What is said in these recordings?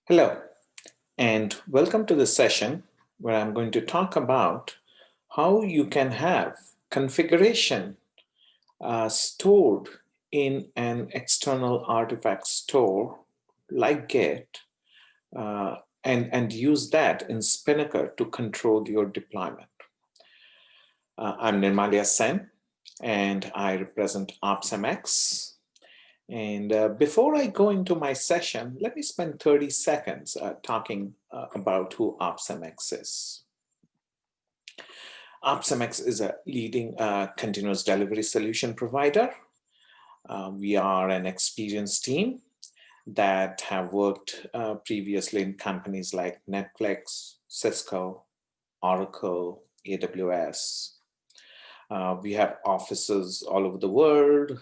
Hello, and welcome to this session where I'm going to talk about how you can have configuration stored in an external artifact store like Git and use that in Spinnaker to control your deployment. I'm Nirmalya Sen, and I represent OpsMX. And before I go into my session, let me spend 30 seconds talking about who OpsMX is. OpsMX is a leading continuous delivery solution provider. We are an experienced team that have worked previously in companies like Netflix, Cisco, Oracle, AWS. We have offices all over the world,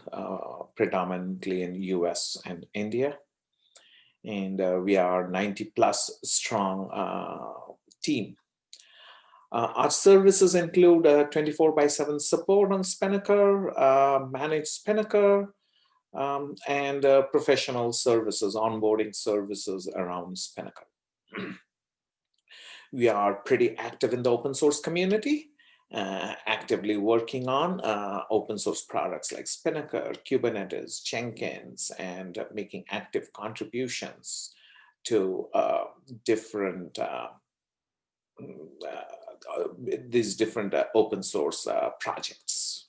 predominantly in US and India. And we are 90 plus strong team. Our services include 24/7 support on Spinnaker, managed Spinnaker, and professional services, onboarding services around Spinnaker. We are pretty active in the open source community. Actively working on open source products like Spinnaker, Kubernetes, Jenkins, and making active contributions to these different open source projects.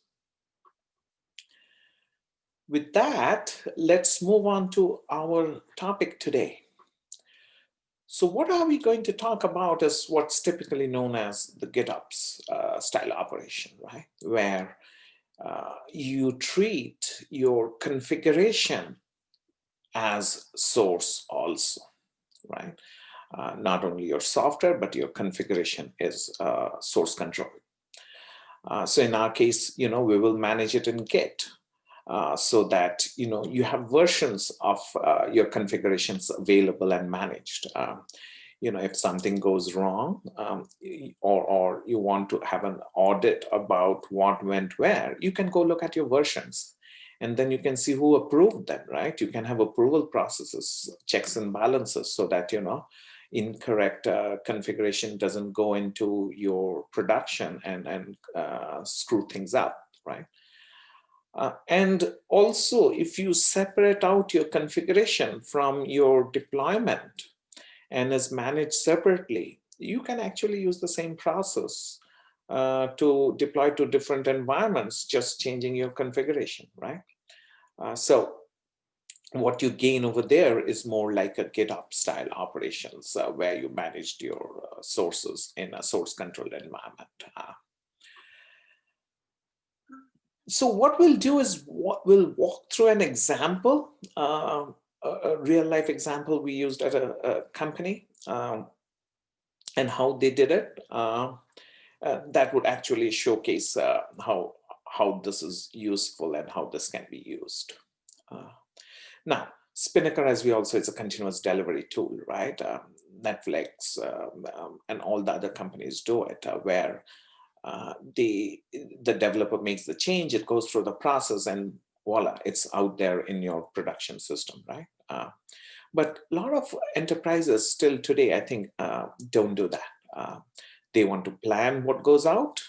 With that, let's move on to our topic today. So what are we going to talk about is what's typically known as the GitOps style operation, right? Where you treat your configuration as source also, right? Not only your software, but your configuration is source control. So in our case, we will manage it in Git. So that you have versions of your configurations available and managed. If something goes wrong, or you want to have an audit about what went where, you can go look at your versions, and then you can see who approved them, right? You can have approval processes, checks and balances, so that incorrect configuration doesn't go into your production and screw things up, right? And also, if you separate out your configuration from your deployment and is managed separately, you can actually use the same process to deploy to different environments, just changing your configuration, right? So what you gain over there is more like a GitOps style operations where you managed your sources in a source controlled environment. So what we'll do is we'll walk through an example, a real life example we used at a company, and how they did it. That would actually showcase how this is useful and how this can be used. Now, Spinnaker, as we also, it's a continuous delivery tool, right? Netflix and all the other companies do it, where the developer makes the change, it goes through the process, and voila, it's out there in your production system, right? But a lot of enterprises still today, I think, don't do that. They want to plan what goes out.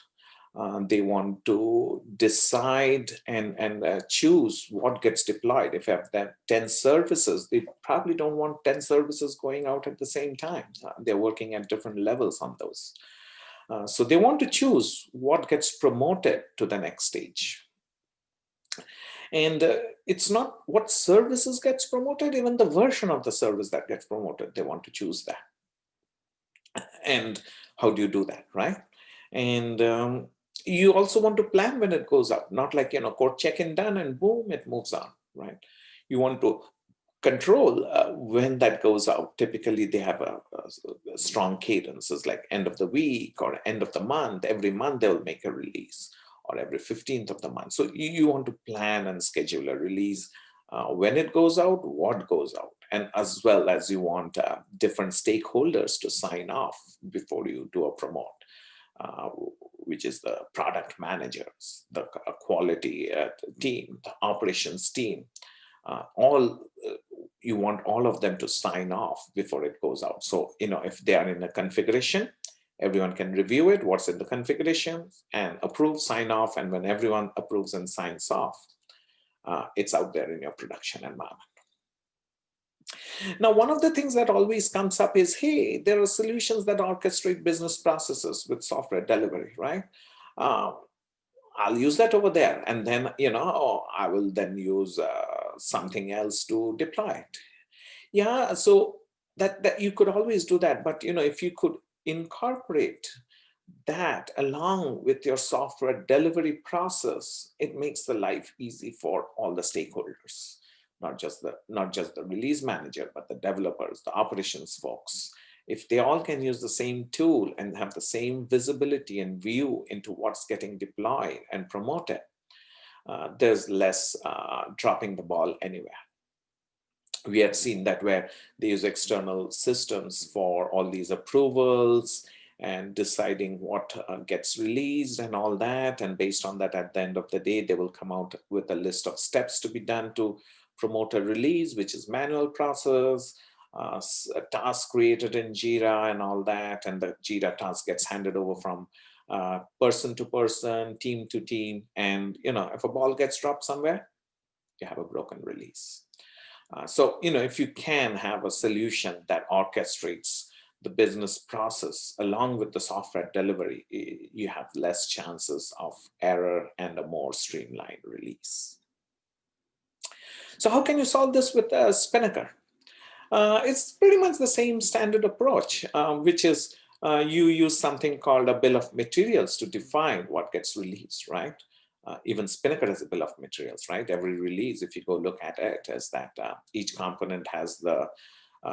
They want to decide and choose what gets deployed. If you have 10 services, they probably don't want 10 services going out at the same time. They're working at different levels on those. So they want to choose what gets promoted to the next stage. And it's not what services gets promoted, even the version of the service that gets promoted, they want to choose that. And how do you do that, right? And you also want to plan when it goes out, not like, code check-in done and boom, it moves on, right? You want to control when that goes out. Typically, they have a strong cadence. It's like end of the week or end of the month. Every month, they will make a release, or every 15th of the month. So you want to plan and schedule a release when it goes out, what goes out. And as well as you want different stakeholders to sign off before you do a promote. Which is the product managers, the quality team, the operations team, all you want all of them to sign off before it goes out. So, if they are in a configuration, everyone can review it, what's in the configuration, and approve, sign off. And when everyone approves and signs off, it's out there in your production environment. Now, one of the things that always comes up is, hey, there are solutions that orchestrate business processes with software delivery, right? I'll use that over there, and then I will then use something else to deploy it. Yeah, so that you could always do that, but if you could incorporate that along with your software delivery process, it makes the life easy for all the stakeholders, not just the release manager, but the developers, the operations folks. If they all can use the same tool and have the same visibility and view into what's getting deployed and promoted, there's less dropping the ball anywhere. We have seen that where they use external systems for all these approvals and deciding what gets released and all that. And based on that, at the end of the day, they will come out with a list of steps to be done to promote a release, which is manual process, a task created in Jira and all that. And the Jira task gets handed over from person to person, team to team. And, if a ball gets dropped somewhere, you have a broken release. So, if you can have a solution that orchestrates the business process along with the software delivery, you have less chances of error and a more streamlined release. So how can you solve this with Spinnaker? It's pretty much the same standard approach, which is you use something called a bill of materials to define what gets released, right? Even Spinnaker has a bill of materials, right? Every release, if you go look at it, is that each component has the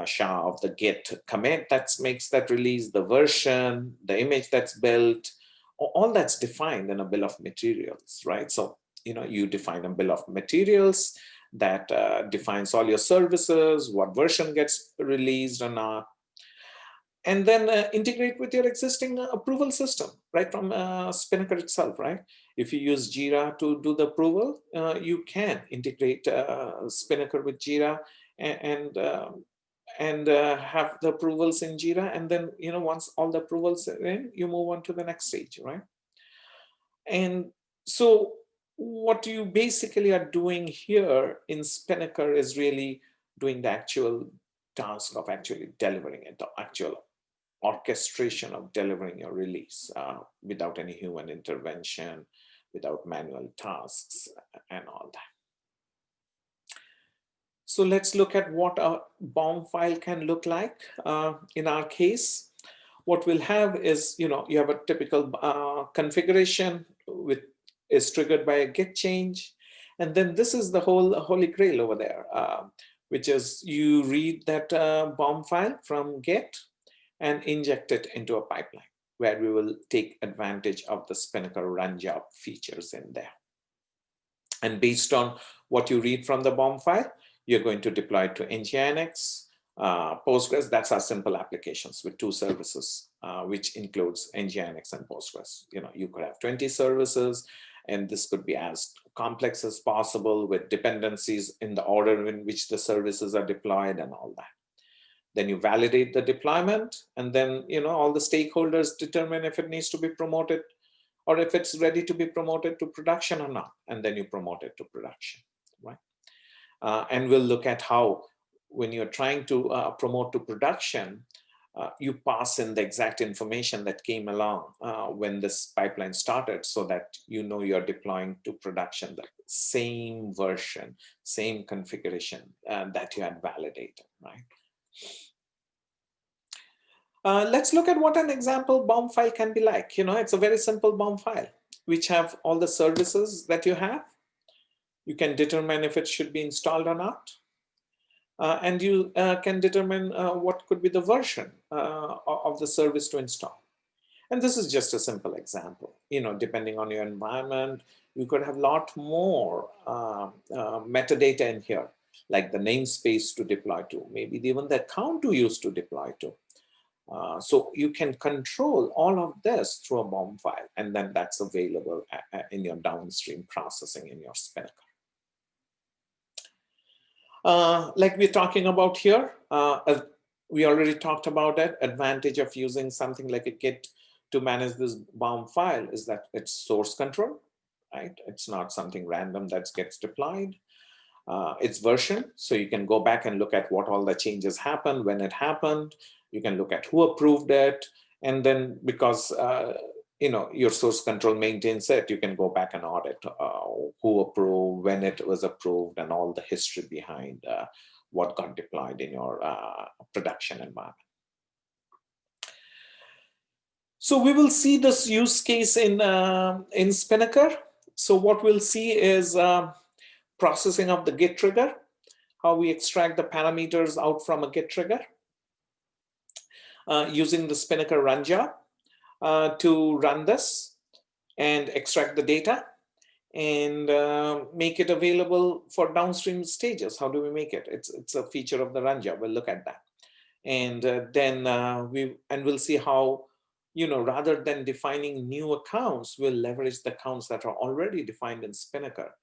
SHA of the Git commit that makes that release, the version, the image that's built, all that's defined in a bill of materials, right? So, you define a bill of materials that defines all your services, what version gets released or not, and then integrate with your existing approval system, right, from Spinnaker itself, right? If you use Jira to do the approval, you can integrate Spinnaker with Jira and have the approvals in Jira. And then, once all the approvals are in, you move on to the next stage, right? And so what you basically are doing here in Spinnaker is really doing the actual task of actually delivering it, the actual orchestration of delivering your release without any human intervention, without manual tasks and all that. So let's look at what a Bom file can look like. In our case, what we'll have is, you have a typical configuration is triggered by a Git change. And then this is the whole holy grail over there, which is you read that Bom file from Git and inject it into a pipeline where we will take advantage of the Spinnaker run job features in there. And based on what you read from the Bom file, you're going to deploy it to Nginx, Postgres. That's our simple applications with 2 services, which includes Nginx and Postgres. You could have 20 services, and this could be as complex as possible with dependencies in the order in which the services are deployed and all that. Then you validate the deployment, and then all the stakeholders determine if it needs to be promoted or if it's ready to be promoted to production or not, and then you promote it to production, right? And we'll look at how, when you're trying to promote to production, you pass in the exact information that came along when this pipeline started, so that you're deploying to production the same version, same configuration that you had validated, right? Let's look at what an example Bom file can be like. It's a very simple Bom file, which have all the services that you have. You can determine if it should be installed or not. And you can determine what could be the version of the service to install. And this is just a simple example. Depending on your environment, you could have a lot more metadata in here, like the namespace to deploy to, maybe even the account to use to deploy to. So you can control all of this through a Bom file, and then that's available in your downstream processing in your Spinnaker. Like we're talking about here, we already talked about it. Advantage of using something like a Git to manage this Bom file is that it's source control, right? It's not something random that gets deployed. It's version, so you can go back and look at what all the changes happened, when it happened. You can look at who approved it, and then because your source control maintains it, you can go back and audit who approved, when it was approved, and all the history behind what got deployed in your production environment. So we will see this use case in Spinnaker. So what we'll see is processing of the Git trigger, how we extract the parameters out from a Git trigger, using the Spinnaker run job to run this and extract the data and make it available for downstream stages. How do we make it? It's a feature of the run job. We'll look at that. And then we'll see how, rather than defining new accounts, we'll leverage the accounts that are already defined in Spinnaker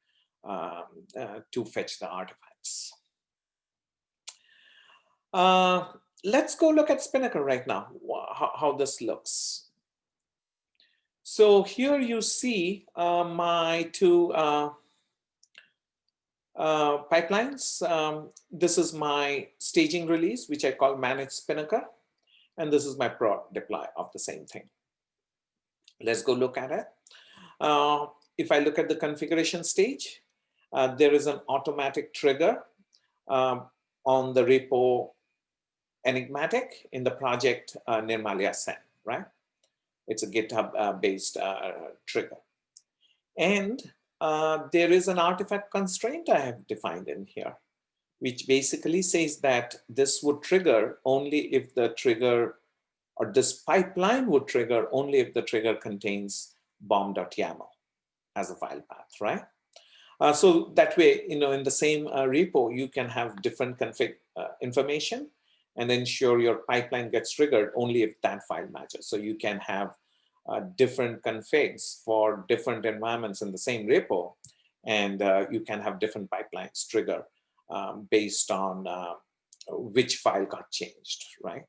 to fetch the artifacts. Let's go look at Spinnaker right now, how this looks. So here you see my two pipelines. This is my staging release, which I call manage Spinnaker. And this is my prod deploy of the same thing. Let's go look at it. If I look at the configuration stage, there is an automatic trigger on the repo enigmatic in the project Nirmalya send, right? It's a GitHub based trigger. And there is an artifact constraint I have defined in here, which basically says that this would trigger only if the trigger, or this pipeline would trigger only if the trigger contains bom.yaml as a file path, right? So that way, in the same repo, you can have different config information and ensure your pipeline gets triggered only if that file matches. So you can have different configs for different environments in the same repo, and you can have different pipelines trigger based on which file got changed, right?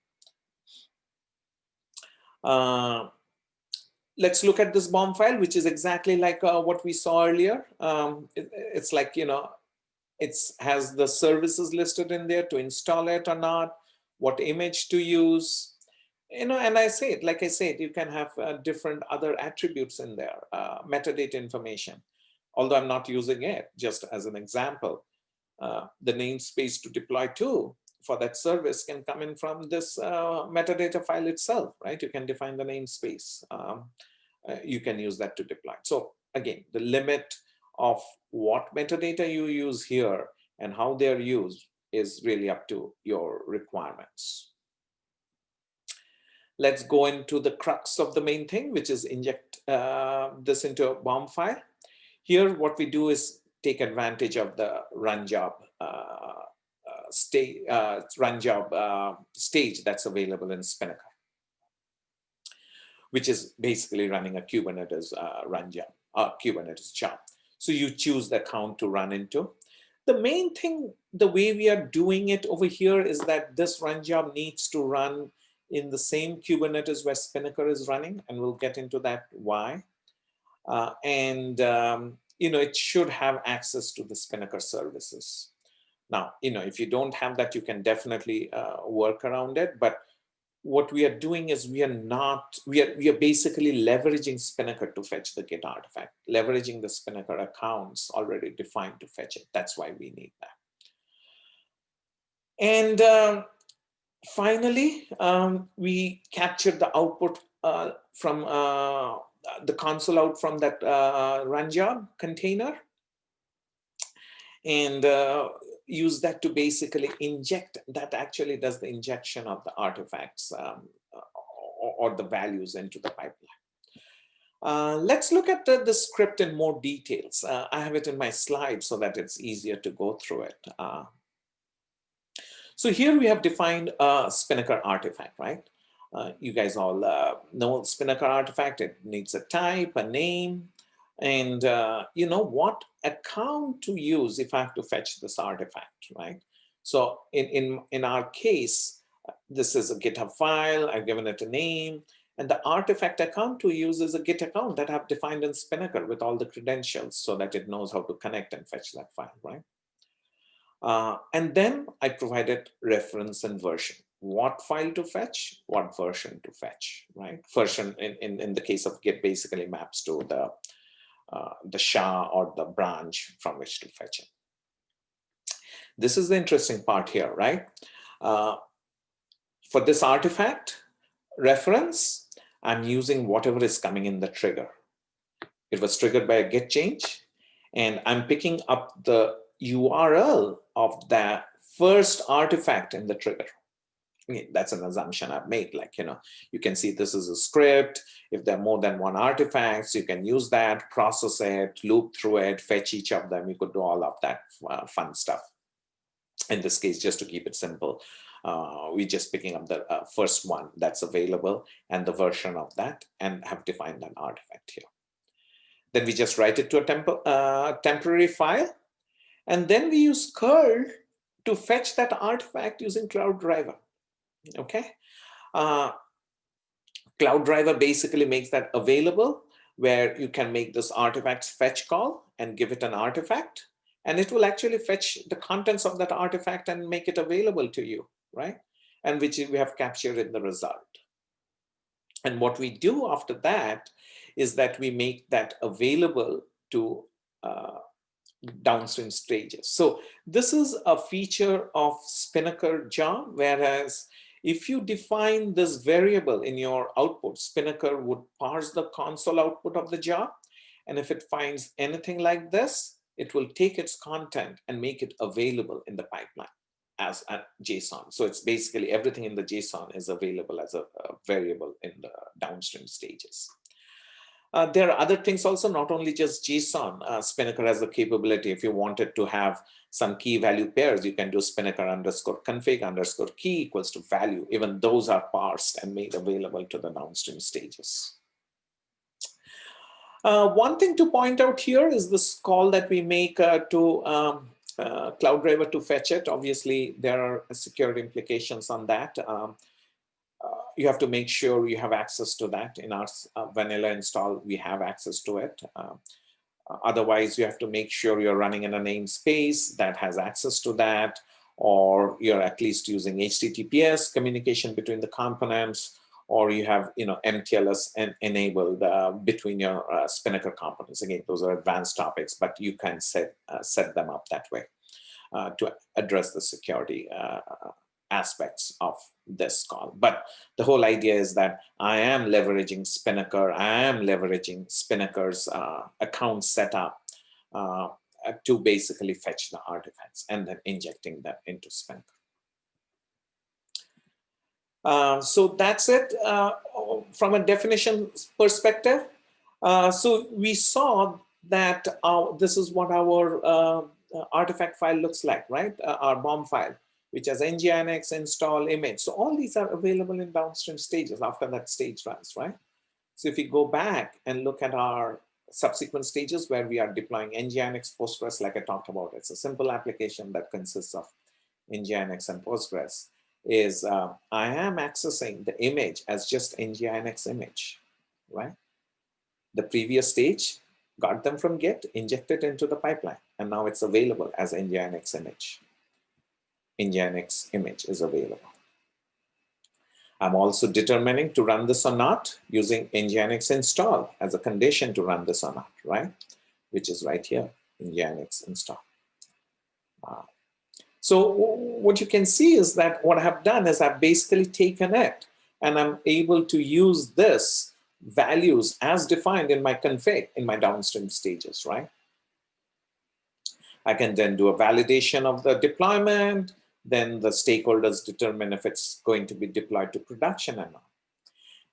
Let's look at this Bom file, which is exactly like what we saw earlier. It's like, it has the services listed in there to install it or not, what image to use, and I say it, like I said, you can have different other attributes in there, metadata information, although I'm not using it, just as an example. The namespace to deploy to for that service can come in from this metadata file itself, right? You can define the namespace. You can use that to deploy. So again, the limit of what metadata you use here and how they're used is really up to your requirements. Let's go into the crux of the main thing, which is inject this into a Bom file. Here, what we do is take advantage of the run job stage that's available in Spinnaker, which is basically running a Kubernetes run job, Kubernetes job. So you choose the account to run into. The main thing, the way we are doing it over here is that this run job needs to run in the same Kubernetes where Spinnaker is running, and we'll get into that why. It should have access to the Spinnaker services. Now, if you don't have that, you can definitely work around it. But what we are doing is we are basically leveraging Spinnaker to fetch the Git artifact, leveraging the Spinnaker accounts already defined to fetch it. That's why we need that. And finally, we captured the output from the console out from that run job container, and use that to basically inject. That actually does the injection of the artifacts or the values into the pipeline. Let's look at the script in more details. I have it in my slides so that it's easier to go through it. So here we have defined a Spinnaker artifact, right? You guys all know Spinnaker artifact. It needs a type, a name, and you know what account to use if I have to fetch this artifact, right? So in our case, this is a GitHub file. I've given it a name, and the artifact account to use is a Git account that I've defined in Spinnaker with all the credentials so that it knows how to connect and fetch that file, right? And then I provided reference and version. What file to fetch, what version to fetch, right? Version in the case of Git basically maps to the SHA or the branch from which to fetch it. This is the interesting part here, right? For this artifact reference, I'm using whatever is coming in the trigger. It was triggered by a Git change, and I'm picking up the URL of that first artifact in the trigger. That's an assumption I've made. Like, you know, you can see this is a script. If there are more than one artifacts, you can use that, process it, loop through it, fetch each of them. You could do all of that fun stuff. In this case, just to keep it simple, we're just picking up the first one that's available and the version of that, and have defined an artifact here. Then we just write it to a temporary file. And then we use curl to fetch that artifact using Cloud Driver. Okay. Cloud Driver basically makes that available, where you can make this artifact fetch call and give it an artifact, and it will actually fetch the contents of that artifact and make it available to you, right? And which we have captured in the result. And what we do after that is that we make that available to downstream stages. So this is a feature of Spinnaker job, whereas if you define this variable in your output, Spinnaker would parse the console output of the job. And if it finds anything like this, it will take its content and make it available in the pipeline as a JSON. So it's basically everything in the JSON is available as a variable in the downstream stages. There are other things also, not only just JSON. Spinnaker has the capability, if you wanted to have some key value pairs, you can do Spinnaker underscore config underscore key equals to value. Even those are parsed and made available to the downstream stages. One thing to point out here is this call that we make to Cloud Driver to fetch it. Obviously, there are security implications on that. You have to make sure you have access to that. In our vanilla install, we have access to it. Otherwise, you have to make sure you're running in a namespace that has access to that, or you're at least using HTTPS communication between the components, or you have MTLS enabled between your Spinnaker components. Again, those are advanced topics, but you can set them up that way to address the security aspects of this call. But the whole idea is that I am leveraging Spinnaker. I am leveraging Spinnaker's account setup to basically fetch the artifacts and then injecting them into Spinnaker. So that's it from a definition perspective. So we saw that this is what our artifact file looks like, right? Our Bom file, which has nginx, install, image. So all these are available in downstream stages after that stage runs, right? So if you go back and look at our subsequent stages where we are deploying nginx Postgres, like I talked about, it's a simple application that consists of nginx and Postgres, is I am accessing the image as just nginx image, right? The previous stage got them from Git, injected into the pipeline, and now it's available as nginx image. Nginx image is available. I'm also determining to run this or not using nginx install as a condition to run this or not, right? Which is right here, nginx install. So what you can see is that what I have done is I've basically taken it and I'm able to use this values as defined in my config in my downstream stages, right? I can then do a validation of the deployment. Then the stakeholders determine if it's going to be deployed to production or not.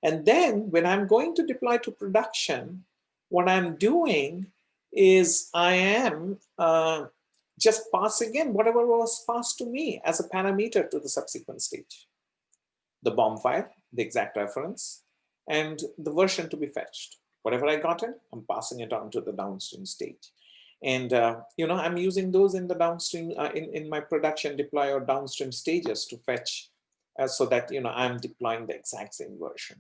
And then when I'm going to deploy to production, what I'm doing is I am just passing in whatever was passed to me as a parameter to the subsequent stage. The Bom file, the exact reference, and the version to be fetched, Whatever I got in, I'm passing it on to the downstream stage. And I'm using those in the downstream, in my production deploy or downstream stages to fetch, so that I'm deploying the exact same version,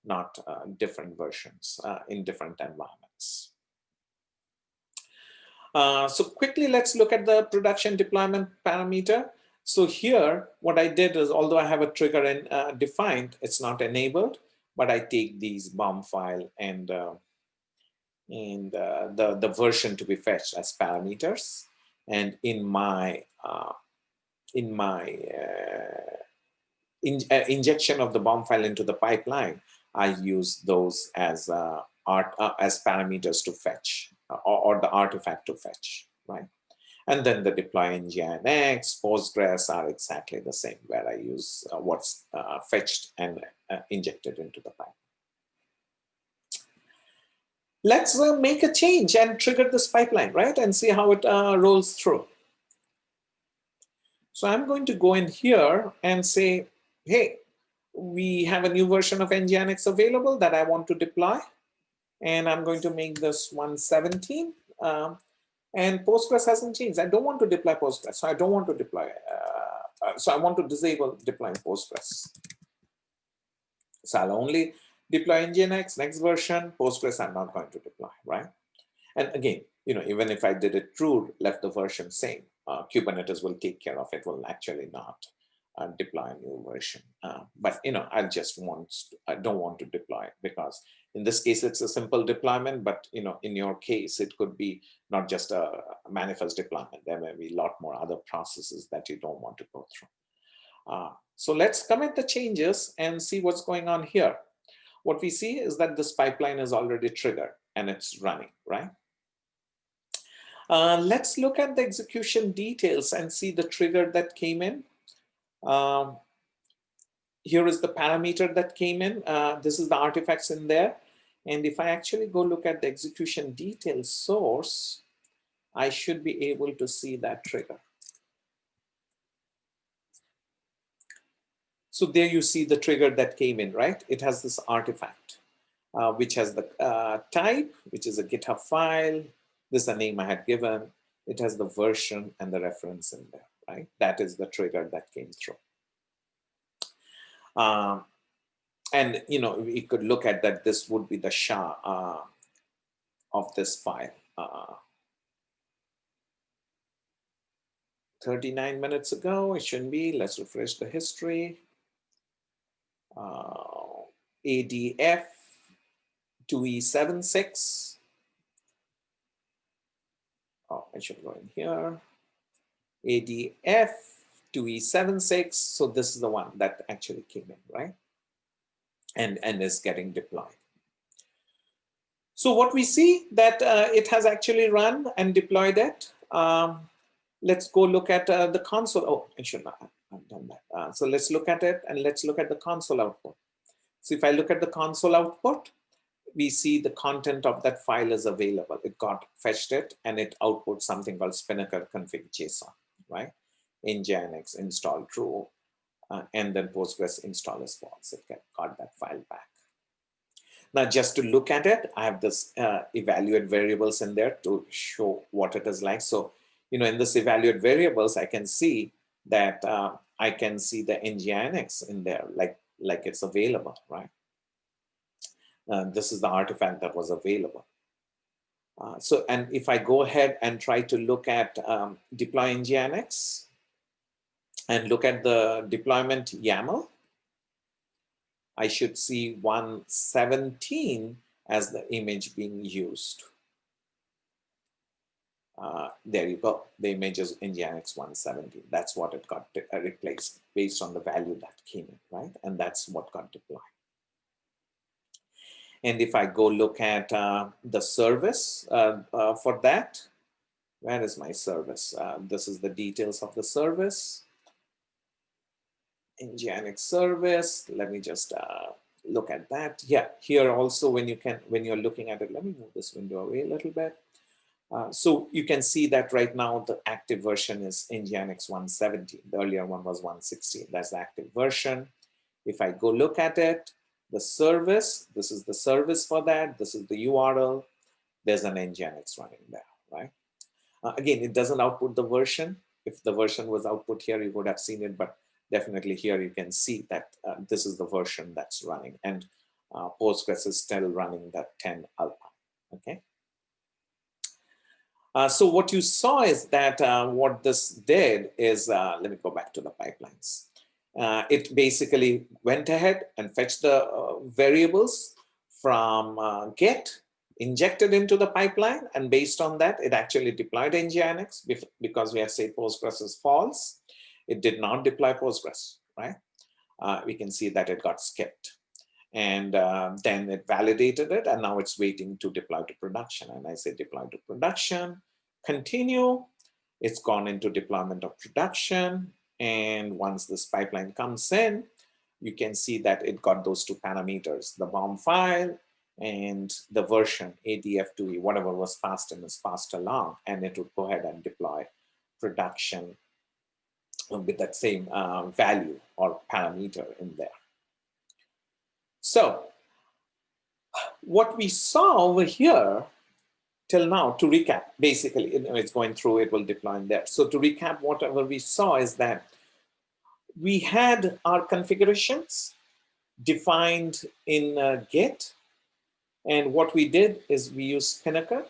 not different versions in different environments. So quickly, let's look at the production deployment parameter. So here, what I did is, although I have a trigger defined, it's not enabled, but I take these Bom File and the version to be fetched as parameters. And in my injection of the Bom File into the pipeline, I use those as as parameters to fetch, or the artifact to fetch, right? And then the deploy nginx, Postgres are exactly the same, where I use what's fetched and injected into the pipeline. Let's make a change and trigger this pipeline, right? And see how it rolls through. So I'm going to go in here and say, hey, we have a new version of nginx available that I want to deploy. And I'm going to make this 117. And Postgres hasn't changed. I don't want to deploy Postgres. So I don't want to deploy. So I want to disable deploying Postgres. So I'll only deploy nginx, next version. Postgres I'm not going to deploy, right? And again, even if I did it true, left the version same, Kubernetes will take care of it, will actually not deploy a new version. But I don't want to deploy it, because in this case, it's a simple deployment, but in your case, it could be not just a manifest deployment. There may be a lot more other processes that you don't want to go through. So let's commit the changes and see what's going on here. What we see is that this pipeline is already triggered and it's running, right? Let's look at the execution details and see the trigger that came in. Here is the parameter that came in. This is the artifacts in there. And if I actually go look at the execution details source, I should be able to see that trigger. So there you see the trigger that came in, right? It has this artifact, which has the type, which is a GitHub file. This is the name I had given. It has the version and the reference in there, right? That is the trigger that came through. And we could look at that. This would be the SHA of this file. 39 minutes ago, it shouldn't be. Let's refresh the history. ADF 2E76. Oh, I should go in here. ADF 2E76. So this is the one that actually came in, right? And is getting deployed. So what we see that it has actually run and deployed it. Let's go look at the console. Oh, I should not have done that. So let's look at it and let's look at the console output. So if I look at the console output, we see the content of that file is available. It got fetched it and it outputs something called Spinnaker config JSON, right? Nginx install true, and then Postgres install is false. It got that file back. Now, just to look at it, I have this evaluate variables in there to show what it is like. So, in this evaluate variables, I can see that I can see the nginx in there, like it's available, right? This is the artifact that was available. So, and if I go ahead and try to look at deploy nginx and look at the deployment YAML, I should see 117 as the image being used. There you go. The image is nginx 117. That's what it got replaced based on the value that came in, right? And that's what got deployed. And if I go look at the service for that, where is my service? This is the details of the service. Nginx service. Let me just look at that. Yeah, here also when you're looking at it, let me move this window away a little bit. So you can see that right now the active version is nginx 117. The earlier one was 116. That's the active version. If I go look at it, the service. This is the service for that. This is the URL. There's an Nginx running there, right? Again, it doesn't output the version. If the version was output here, you would have seen it, but definitely here you can see that this is the version that's running, and Postgres is still running that 10 alpha, okay? So what you saw is that what this did is, let me go back to the pipelines. It basically went ahead and fetched the variables from Git, injected into the pipeline, and based on that, it actually deployed Nginx because we have said Postgres is false. It did not deploy Postgres, right? We can see that it got skipped. And then it validated it, and now it's waiting to deploy to production. And I say deploy to production, continue. It's gone into deployment of production. And once this pipeline comes in, you can see that it got those two parameters, the Bom file and the version ADF2E, whatever was passed in is passed along, and it would go ahead and deploy production with that same value or parameter in there. So what we saw over here till now, to recap, basically, it's going through, it will deploy in there. So to recap, whatever we saw is that we had our configurations defined in Git. And what we did is we used Spinnaker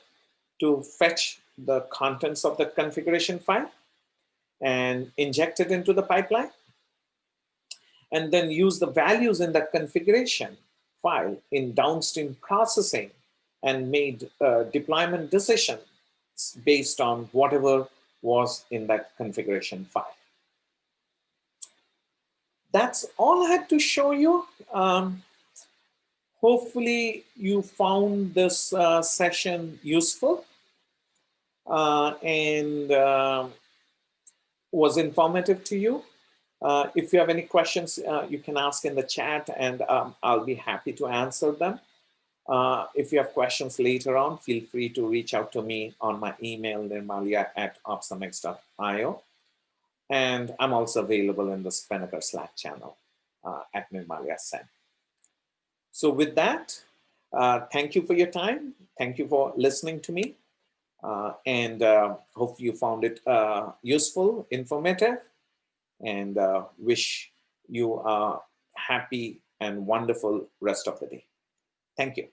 to fetch the contents of the configuration file and inject it into the pipeline, and then use the values in that configuration file in downstream processing and made deployment decisions based on whatever was in that configuration file. That's all I had to show you. Hopefully you found this session useful and was informative to you. If you have any questions, you can ask in the chat, and I'll be happy to answer them. If you have questions later on, feel free to reach out to me on my email, nirmalya@opsumx.io. And I'm also available in the Spinnaker Slack channel at Nirmalya Sen. So with that, thank you for your time. Thank you for listening to me. And hope you found it useful, informative, and wish you a happy and wonderful rest of the day. Thank you.